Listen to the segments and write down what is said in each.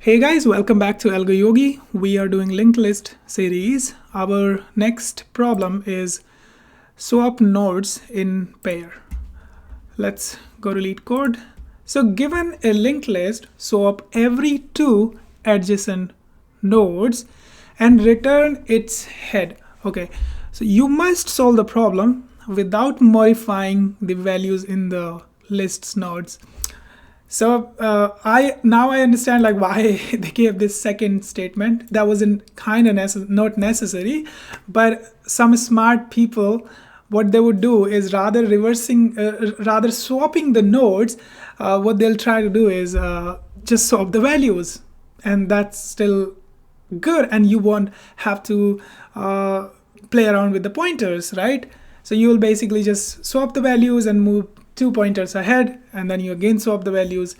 Hey guys, welcome back to AlgoYogi. We are doing linked list series. Our next problem is swap nodes in pair. Let's go to LeetCode. So given a linked list, swap every two adjacent nodes and return its head. Okay, so you must solve the problem without modifying the values in the list's nodes. So I understand like why they gave this second statement. That wasn't kind of not necessary, but some smart people, what they would do is rather swapping the nodes. What they'll try to do is just swap the values, and that's still good. And you won't have to play around with the pointers, right? So you will basically just swap the values and move 2 pointers ahead, and then you again swap the values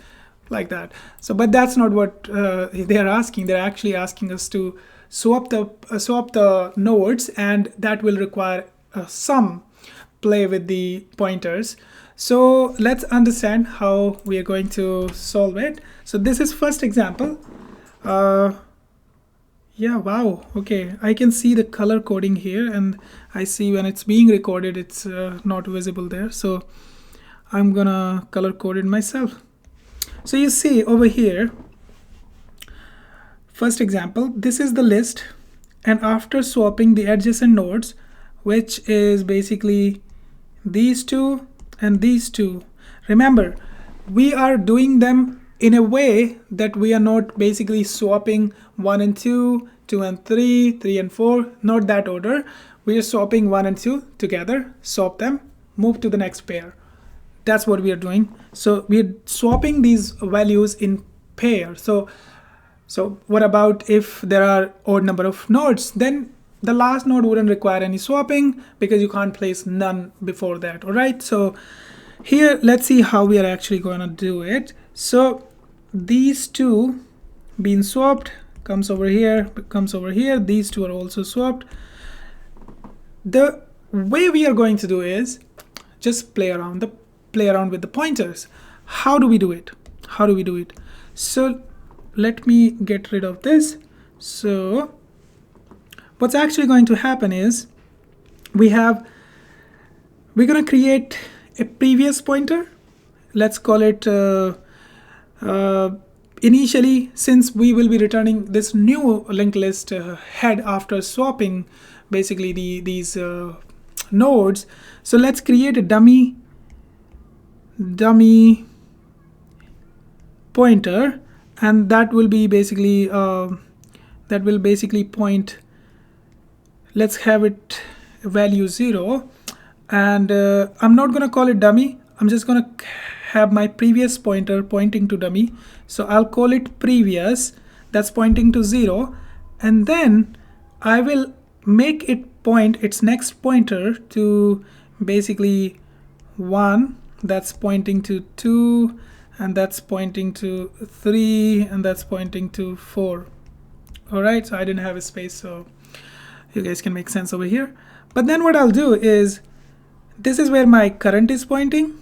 like that. So, but that's not what they are asking. They're actually asking us to swap the nodes, and that will require some play with the pointers. So let's understand how we are going to solve it. So this is first example. Yeah, wow. Okay, I can see the color coding here, and I see when it's being recorded, it's not visible there. So I'm gonna color code it myself. So you see over here, first example, this is the list, and after swapping the adjacent nodes, which is basically these two and these two, remember, we are doing them in a way that we are not basically swapping 1 and 2, 2 and 3, 3 and 4, not that order. We are swapping 1 and 2 together, swap them, move to the next pair. That's what we are doing. So we're swapping these values in pair. So what about if there are odd number of nodes? Then the last node wouldn't require any swapping because you can't place none before that. All right. So here, let's see how we are actually going to do it. So these two being swapped comes over here, comes over here. These two are also swapped. The way we are going to do is just play around with the pointers. How do we do it? So let me get rid of this. So what's actually going to happen is we're going to create a previous pointer. Let's call it initially, since we will be returning this new linked list head after swapping basically these nodes. So let's create a dummy pointer, and that will be basically point. Let's have it value 0, and I'm not going to call it dummy. I'm just going to have my previous pointer pointing to dummy. So I'll call it previous, that's pointing to 0, and then I will make it point its next pointer to basically 1, that's pointing to 2, and that's pointing to 3, and that's pointing to 4. All right, so I didn't have a space, so you guys can make sense over here. But then what I'll do is, this is where my current is pointing.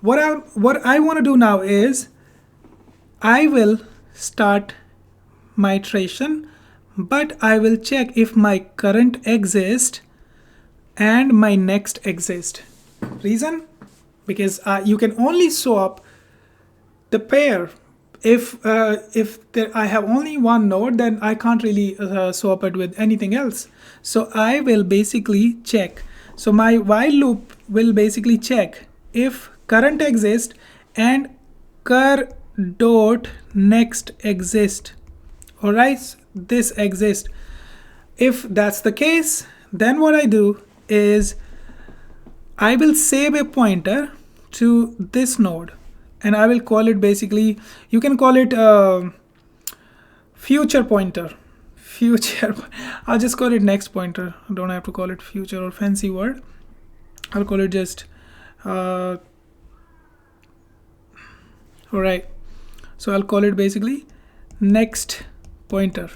What I want to do now is I will start my iteration, but I will check if my current exists and my next exists. Reason? Because you can only swap the pair if I have only one node, then I can't really swap it with anything else. So I will basically check. So my while loop will basically check if current exists and cur dot next exist. All right, this exists. If that's the case, then what I do is I will save a pointer to this node, and I will call it basically, you can call it future pointer. I'll just call it next pointer. I don't have to call it future or fancy word. I'll call it just all right. So I'll call it basically next pointer.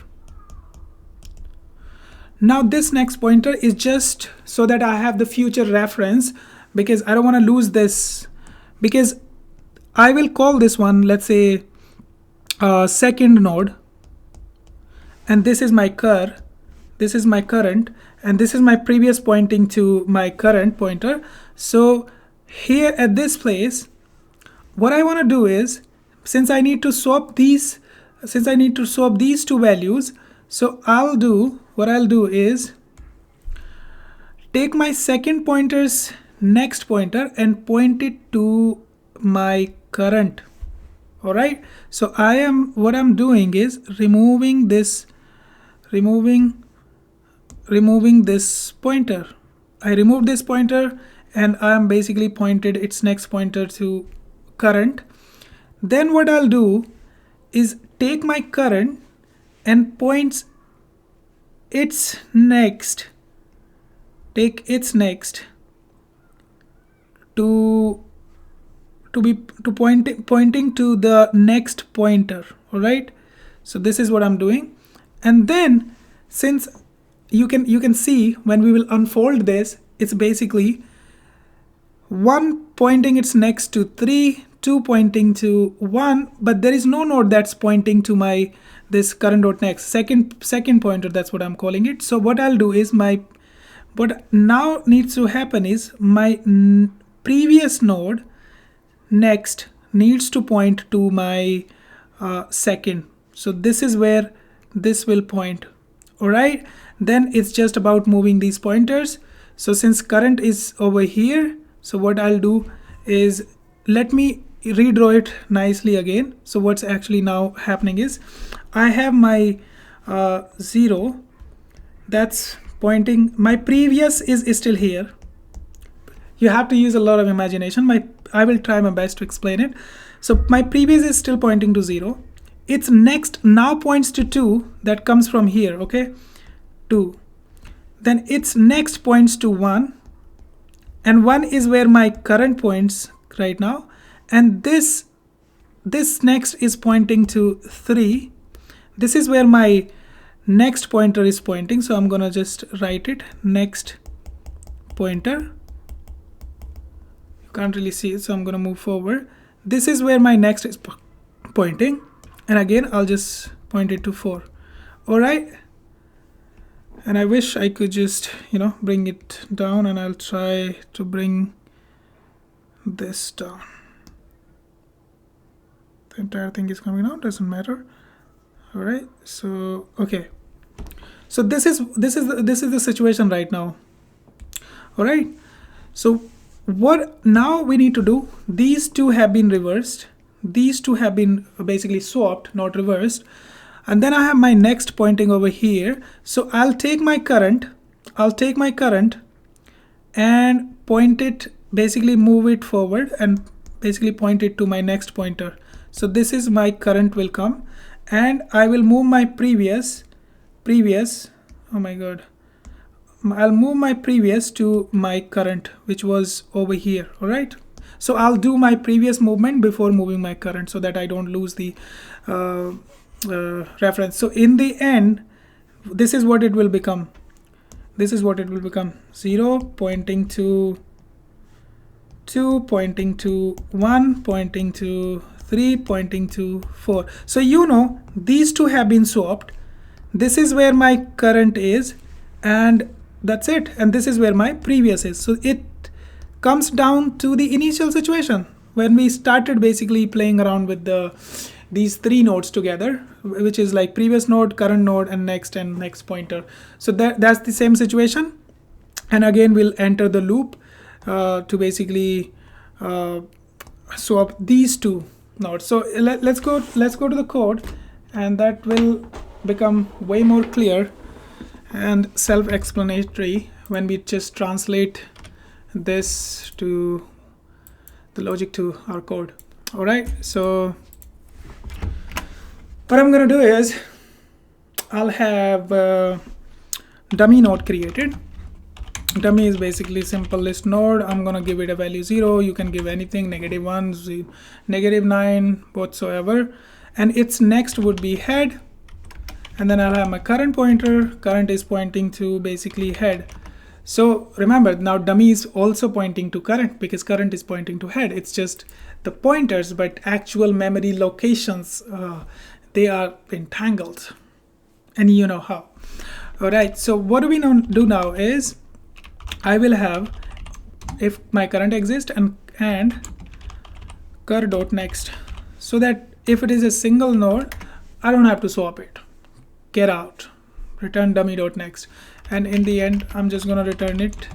Now this next pointer is just so that I have the future reference, because I don't want to lose this, because I will call this one, let's say second node, and this is my this is my current, and this is my previous pointing to my current pointer. So here at this place, what I want to do is, since I need to swap these two values, so what I'll do is take my second pointer's next pointer and point it to my current. All right, so what I'm doing is removing this pointer. I removed this pointer and I'm basically pointed its next pointer to current. Then what I'll do is take my current and points its next pointing to the next pointer. All right, so this is what I'm doing. And then since you can see when we will unfold this, it's basically 1 pointing its next to 3, 2 pointing to 1, but there is no node that's pointing to my this current node next, second pointer, that's what I'm calling it. So what I'll do is what now needs to happen is my previous node next needs to point to my second. So this is where this will point. All right, then it's just about moving these pointers. So since current is over here, so what I'll do is, let me redraw it nicely again. So what's actually now happening is, I have my 0 that's pointing, my previous is still here. You have to use a lot of imagination. I will try my best to explain it. So my previous is still pointing to 0. Its next now points to 2, that comes from here, okay, 2. Then its next points to 1, and 1 is where my current points right now, and this next is pointing to 3. This is where my next pointer is pointing, so I'm gonna just write it, next pointer. You can't really see it, so I'm gonna move forward. This is where my next is pointing, and again I'll just point it to 4. All right, and I wish I could just bring it down, and I'll try to bring this down. The entire thing is coming out, doesn't matter. All right, so okay, so this is the situation right now. All right, so what now we need to do, these two have been reversed, these two have been basically swapped, not reversed, and then I have my next pointing over here. So I'll take my current and point it, basically move it forward and basically point it to my next pointer. So this is my current will come, and I will move my previous, oh my god, I'll move my previous to my current, which was over here. All right, so I'll do my previous movement before moving my current so that I don't lose the reference. So in the end, this is what it will become. 0 pointing to 2, pointing to 1, pointing to 3, pointing to 4. So these two have been swapped. This is where my current is, and that's it, and this is where my previous is. So it comes down to the initial situation when we started basically playing around with these 3 nodes together, which is like previous node, current node, and next pointer. So that's the same situation, and again we'll enter the loop to basically swap these 2 nodes. So let's go to the code, and that will become way more clear and self-explanatory when we just translate this to the logic to our code. All right, so what I'm gonna do is, I'll have a dummy node created. Dummy is basically simple list node. I'm gonna give it a value 0. You can give anything, -1, -9, whatsoever, and its next would be head. And then I'll have my current pointer. Current is pointing to basically head. So remember, now dummy is also pointing to current because current is pointing to head. It's just the pointers, but actual memory locations, they are entangled, and you know how. All right, so what do we do now is I will have if my current exists and cur.next, so that if it is a single node, I don't have to swap it. Get out, return dummy.next, and in the end I'm just gonna return it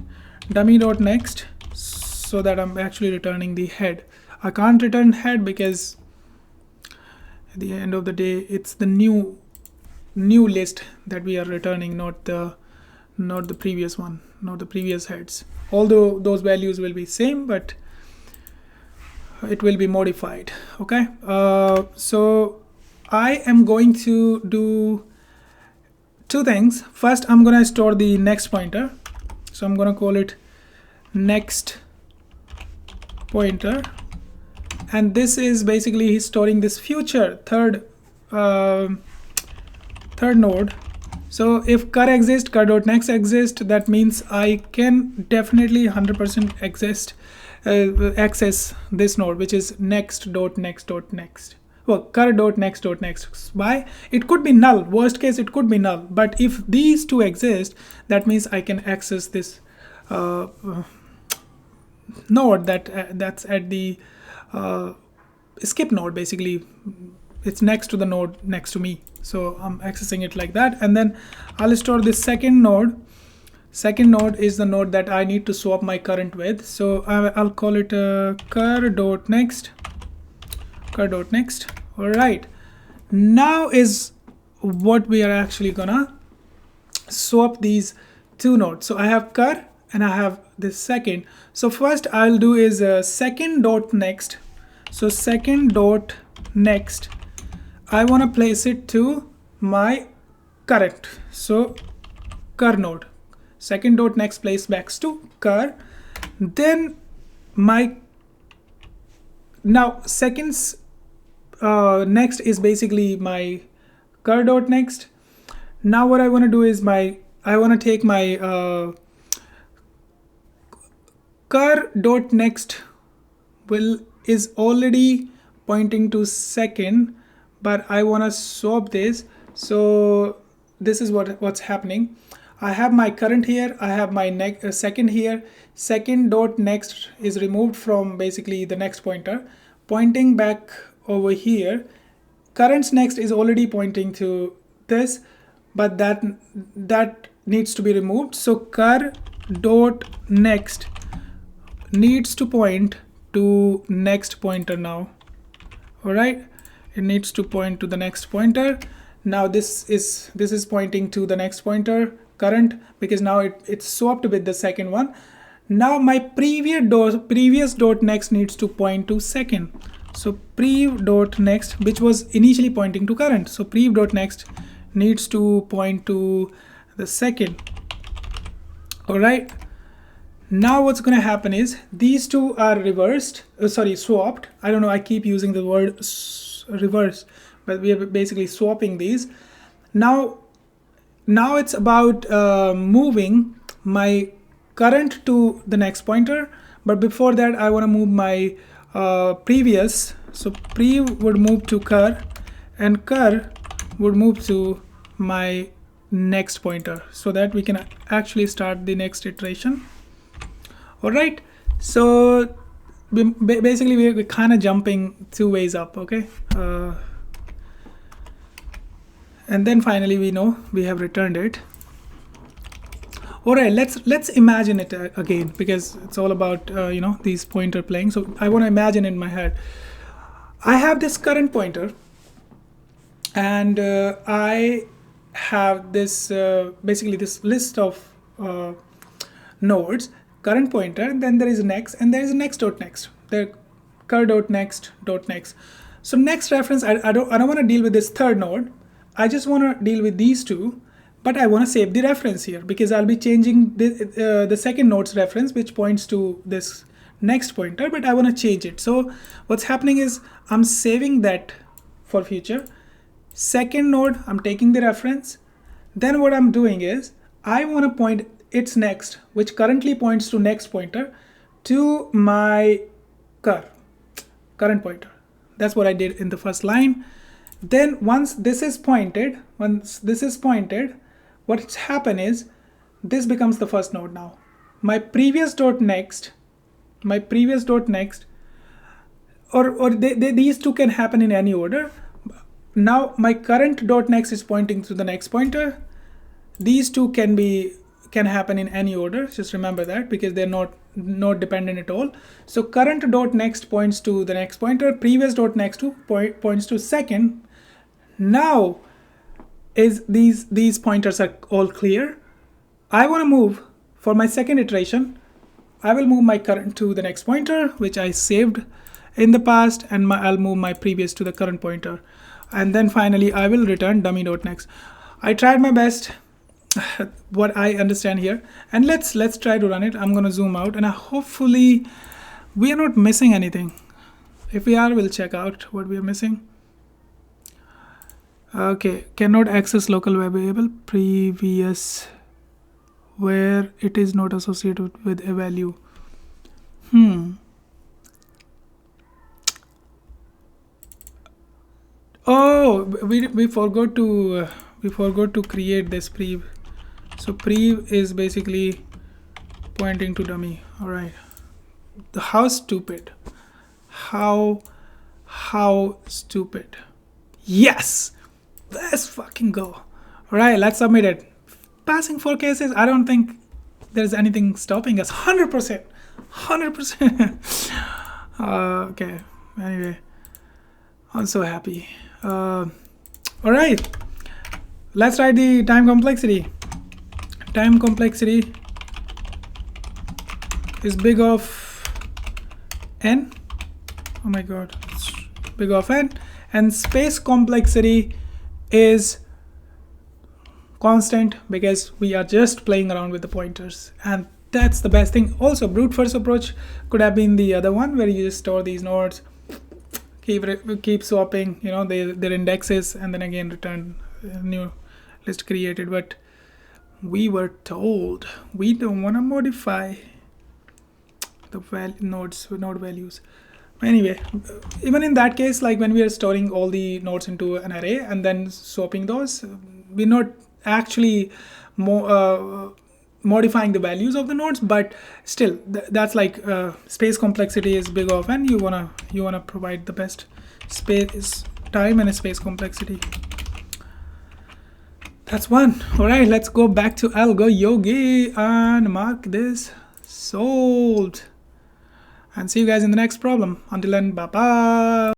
dummy.next, so that I'm actually returning the head. I can't return head because at the end of the day it's the new list that we are returning, not the previous one, not the previous heads, although those values will be same, but it will be modified. Okay, so I am going to do two things. First, I'm going to store the next pointer, so I'm going to call it next pointer, and this is basically storing this future third node. So if cur exists, cur.next exists, that means I can definitely 100% access this node, which is next.next.next. Well, cur.next.next. Why? It could be null. Worst case, it could be null. But if these two exist, that means I can access this node that's at the skip node. Basically, it's next to the node next to me. So I'm accessing it like that, and then I'll store this second node. Second node is the node that I need to swap my current with. So I'll call it cur.next. Cur.next. All right. Now is what we are actually gonna swap these two nodes. So I have cur and I have this second. So first I'll do is second.next. So second.next, I want to place it to my current. So cur node. Second.next place backs to cur. Then my now seconds next is basically my cur.next. Now what I want to do is I want to take my cur.next is already pointing to second, but I want to swap this. So this is what's happening. I have my current here, I have my second here. Second.next is removed from basically the next pointer, pointing back over here. Current's next is already pointing to this, but that needs to be removed. So cur.next needs to point to next pointer now. All right, it needs to point to the next pointer. Now this is pointing to the next pointer current, because now it's swapped with the second one. Now my previous dot next needs to point to second. So prev.next, which was initially pointing to current, so prev.next needs to point to the second. All right, now what's going to happen is these two are swapped. I don't know, I keep using the word reverse, but we are basically swapping these. Now it's about moving my current to the next pointer, but before that I want to move my previous. So prev would move to cur and cur would move to my next pointer, so that we can actually start the next iteration. All right, so basically we're kind of jumping two ways up. Okay, and then finally we know we have returned it. All right, let's imagine it again, because it's all about these pointer playing. So I want to imagine in my head I have this current pointer, and I have this basically this list of nodes, current pointer, and then there is next, and there is next.next, the cur.next.next. So next reference, I don't want to deal with this third node. I just want to deal with these two, but I want to save the reference here because I'll be changing the second node's reference, which points to this next pointer, but I want to change it. So what's happening is I'm saving that for future. Second node, I'm taking the reference. Then what I'm doing is I want to point its next, which currently points to next pointer, to my current pointer. That's what I did in the first line. Then once this is pointed, what's happened is this becomes the first node now. My previous dot next, or these two can happen in any order. Now my current dot next is pointing to the next pointer. These two can happen in any order. Just remember that, because they're not dependent at all. So current dot next points to the next pointer. Previous dot next to points to second. Now is these pointers are all clear. I want to move for my second iteration. I will move my current to the next pointer, which I saved in the past, and I'll move my previous to the current pointer. And then finally, I will return dummy.next. I tried my best, what I understand here. And let's try to run it. I'm going to zoom out, and hopefully we are not missing anything. If we are, we'll check out what we are missing. Okay, cannot access local variable previous where it is not associated with a value. Oh, we forgot to create this prev. So prev is basically pointing to dummy. All right. How stupid. How stupid. Yes. Let's fucking go. All right, let's submit it. Passing 4 cases. I don't think there's anything stopping us. 100%. Okay. Anyway, I'm so happy. All right. Let's write the time complexity. Time complexity is big of n. Oh my god, it's big of n. And space complexity is constant, because we are just playing around with the pointers, and that's the best thing. Also, brute force approach could have been the other one, where you just store these nodes, keep swapping, their indexes, and then again return a new list created. But we were told we don't want to modify the node values. Anyway, even in that case, like when we are storing all the nodes into an array and then swapping those, we're not actually modifying the values of the nodes, but still that's like space complexity is big of n. You wanna provide the best space, time, and space complexity. That's one. All right, let's go back to AlgoYogi and mark this solved. And see you guys in the next problem. Until then, bye bye.